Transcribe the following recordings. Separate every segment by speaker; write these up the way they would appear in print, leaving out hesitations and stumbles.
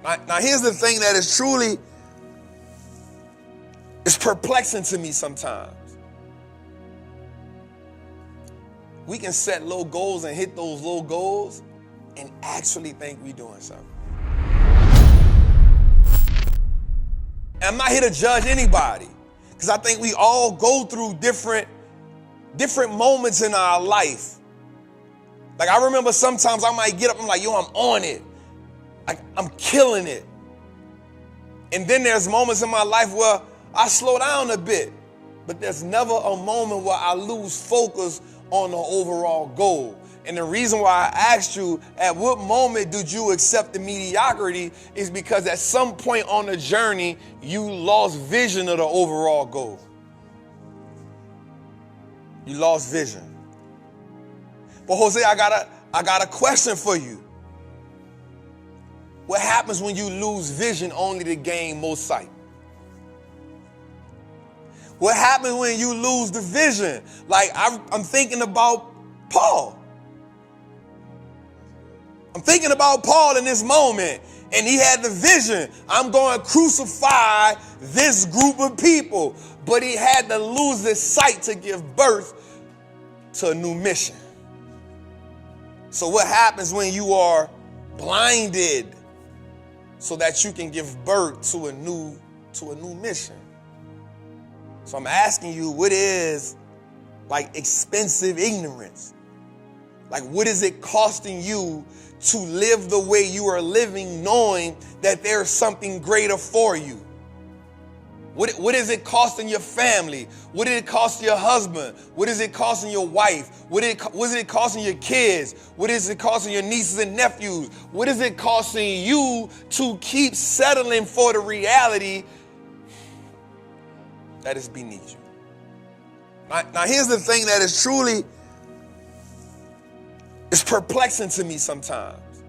Speaker 1: Now here's the thing that is truly is perplexing to me sometimes. We can set low goals and hit those low goals and actually think we're doing something. And I'm not here to judge anybody, because I think we all go through different moments in our life. Like, I remember sometimes I might get up, I'm like, yo, I'm on it. Like, I'm killing it. And then there's moments in my life where I slow down a bit, but there's never a moment where I lose focus on the overall goal. And the reason why I asked you, at what moment did you accept the mediocrity, is because at some point on the journey, you lost vision of the overall goal. You lost vision. But Jose, I got a question for you. What happens when you lose vision only to gain more sight? What happens when you lose the vision? Like, I'm thinking about Paul. I'm thinking about Paul in this moment, and he had the vision. I'm going to crucify this group of people. But he had to lose his sight to give birth to a new mission. So what happens when you are blinded so that you can give birth to a new mission? So I'm asking you, what is like expensive ignorance? Like, what is it costing you to live the way you are living, knowing that there's something greater for you? What is it costing your family? What did it cost your husband? What is it costing your wife? What is it costing your kids? What is it costing your nieces and nephews? What is it costing you to keep settling for the reality that is beneath you? Now here's the thing that is truly is perplexing to me sometimes.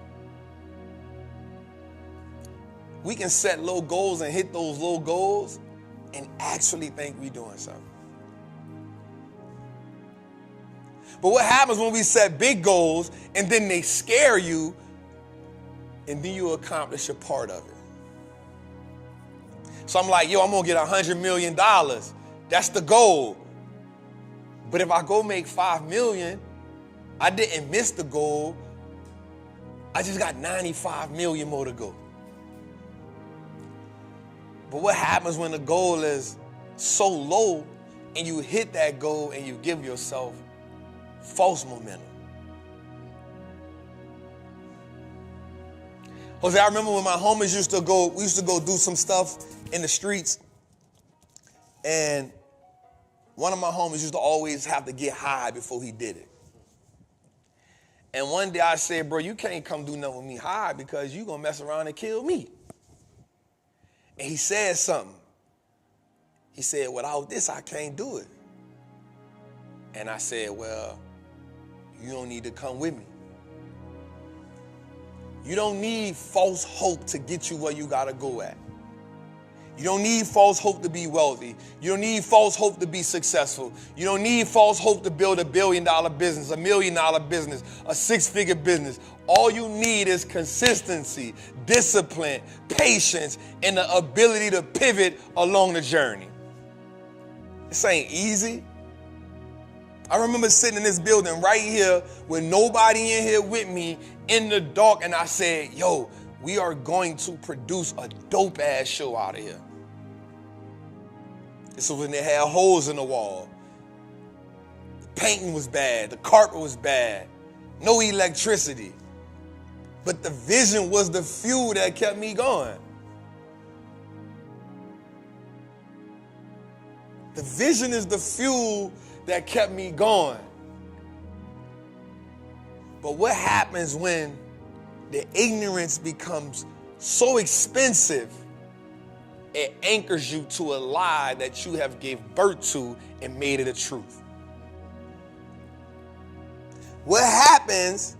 Speaker 1: We can set low goals and hit those low goals and actually think we're doing something. But what happens when we set big goals and then they scare you and then you accomplish a part of it? So I'm like, yo, I'm gonna get $100 million. That's the goal. But if I go make 5 million, I didn't miss the goal. I just got 95 million more to go. But what happens when the goal is so low and you hit that goal and you give yourself false momentum? Jose, I remember when my homies used to go do some stuff in the streets, and one of my homies used to always have to get high before he did it. And one day I said, bro, you can't come do nothing with me high because you gonna mess around and kill me. And he said something. He said, without this, I can't do it. And I said, well, you don't need to come with me. You don't need false hope to get you where you gotta go at. You don't need false hope to be wealthy. You don't need false hope to be successful. You don't need false hope to build $1 billion business, $1 million business, a 6-figure business. All you need is consistency, discipline, patience, and the ability to pivot along the journey. This ain't easy. I remember sitting in this building right here with nobody in here with me in the dark, and I said, yo, we are going to produce a dope ass show out of here. This was when they had holes in the wall. The painting was bad. The carpet was bad. No electricity. But the vision was the fuel that kept me going. The vision is the fuel that kept me going. But what happens when the ignorance becomes so expensive, it anchors you to a lie that you have gave birth to and made it a truth? What happens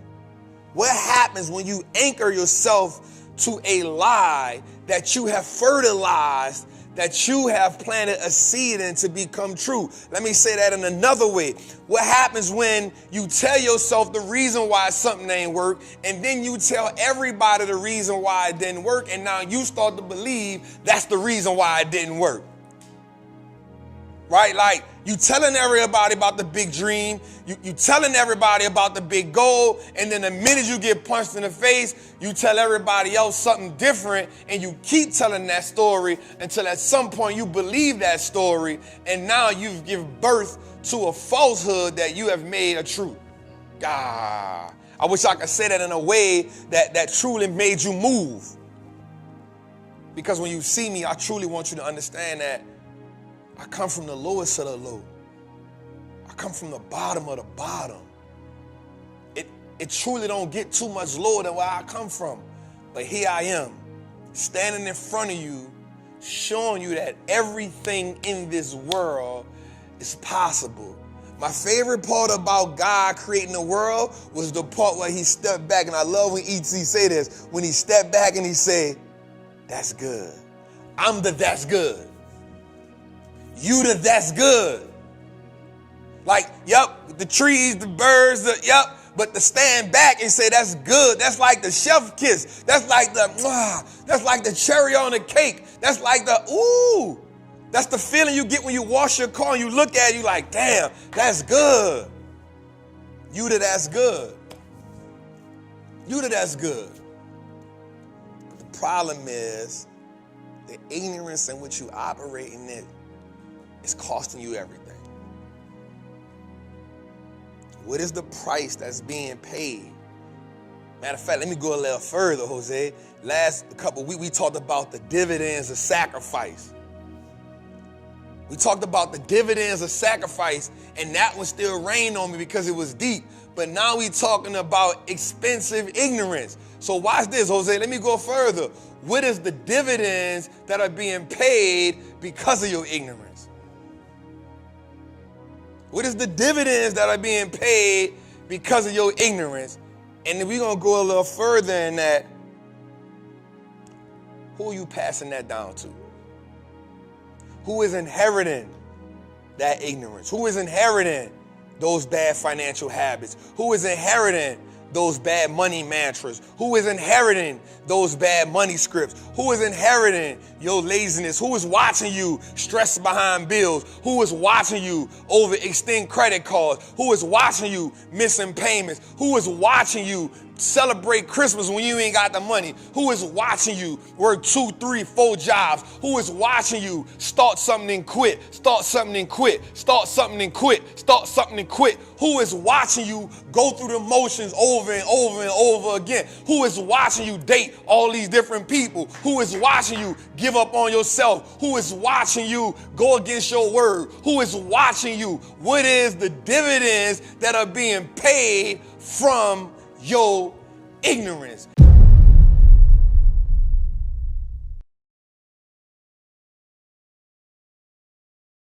Speaker 1: when you anchor yourself to a lie that you have fertilized, that you have planted a seed in to become true. Let me say that in another way. What happens when you tell yourself the reason why something ain't work, and then you tell everybody the reason why it didn't work, and now you start to believe that's the reason why it didn't work? Right? Like, you telling everybody about the big dream, you telling everybody about the big goal, and then the minute you get punched in the face, you tell everybody else something different, and you keep telling that story until at some point you believe that story, and now you've given birth to a falsehood that you have made a truth. I wish I could say that in a way that truly made you move. Because when you see me, I truly want you to understand that I come from the lowest of the low. I come from the bottom of the bottom. It truly don't get too much lower than where I come from. But here I am, standing in front of you, showing you that everything in this world is possible. My favorite part about God creating the world was the part where he stepped back, and I love when E.T. say this, when he stepped back and he said, that's good. I'm the that's good. You the that's good. Like, yep, the trees, the birds, but to stand back and say that's good, that's like the chef kiss. That's like the cherry on the cake. That's like that's the feeling you get when you wash your car and you look at it, you like, damn, that's good. You the that's good. You the that's good. But the problem is the ignorance in which you operate in it is costing you everything. What is the price that's being paid? Matter of fact, let me go a little further, Jose. Last couple weeks, we talked about the dividends of sacrifice. We talked about the dividends of sacrifice, and that one still rained on me because it was deep. But now we talking about expensive ignorance. So watch this, Jose. Let me go further. What is the dividends that are being paid because of your ignorance? What is the dividends that are being paid because of your ignorance? And then we're going to go a little further in that. Who are you passing that down to? Who is inheriting that ignorance? Who is inheriting those bad financial habits? Who is inheriting those bad money mantras? Who is inheriting those bad money scripts? Who is inheriting your laziness? Who is watching you stress behind bills? Who is watching you overextend credit cards? Who is watching you missing payments? Who is watching you celebrate Christmas when you ain't got the money? Who is watching you work 2, 3, 4 jobs? Who is watching you start something and quit, start something and quit, start something and quit, start something and quit? Who is watching you go through the motions over and over and over again? Who is watching you date all these different people? Who is watching you give up on yourself? Who is watching you go against your word? Who is watching you? What is the dividends that are being paid from your ignorance?